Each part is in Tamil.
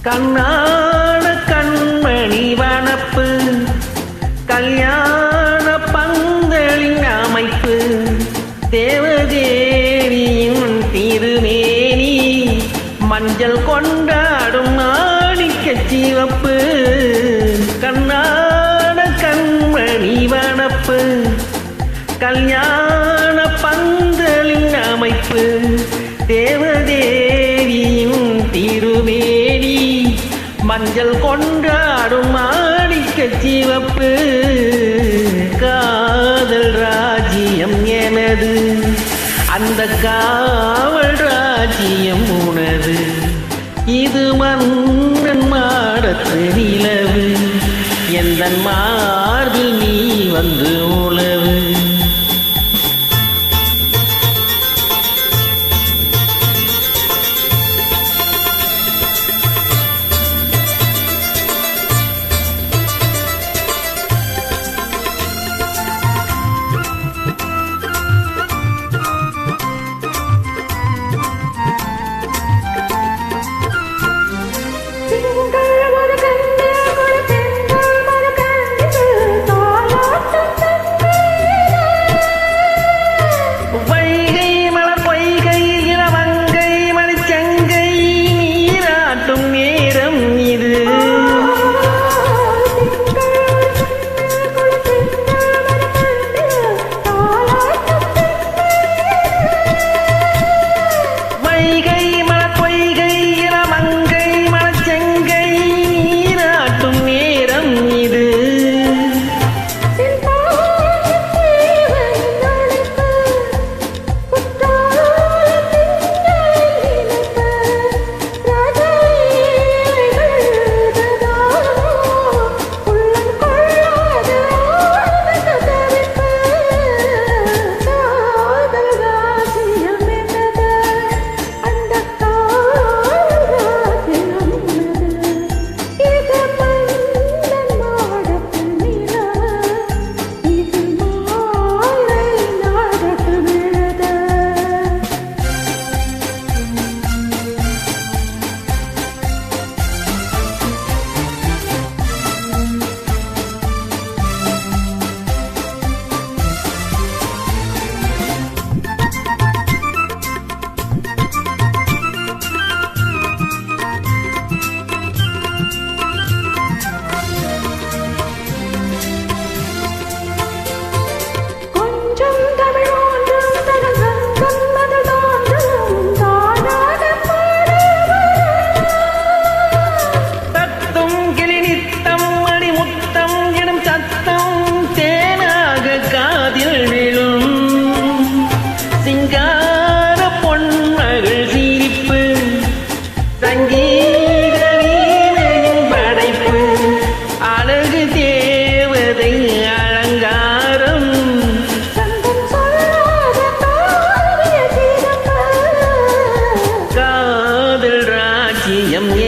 கண்ணான கண்மணி வனப்பு கல்யாண பந்தலின் அமைப்பு தேவதேவியின் திருமேனி மஞ்சள் கொண்டாடும் மாணிக்க சிவப்பு கண்ணான கண்மணி வனப்பு கல்யாண பந்தலின் அமைப்பு தேவதேவியின் திருமேனி மஞ்சள் கொண்டாடும் மாணிக்க சிவப்பு காதல் ராஜ்யம் எனது அந்த காவல் ராஜ்யம் உனது இது மன்னன் மாடத்து நிலவு எந்த மார்பில் நீ வந்து உலவு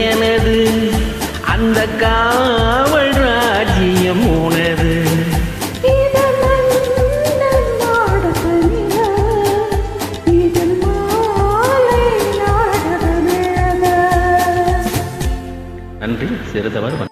எனது அந்த காவல் ராஜ்யம் உனது நன்றி சிறுதவர்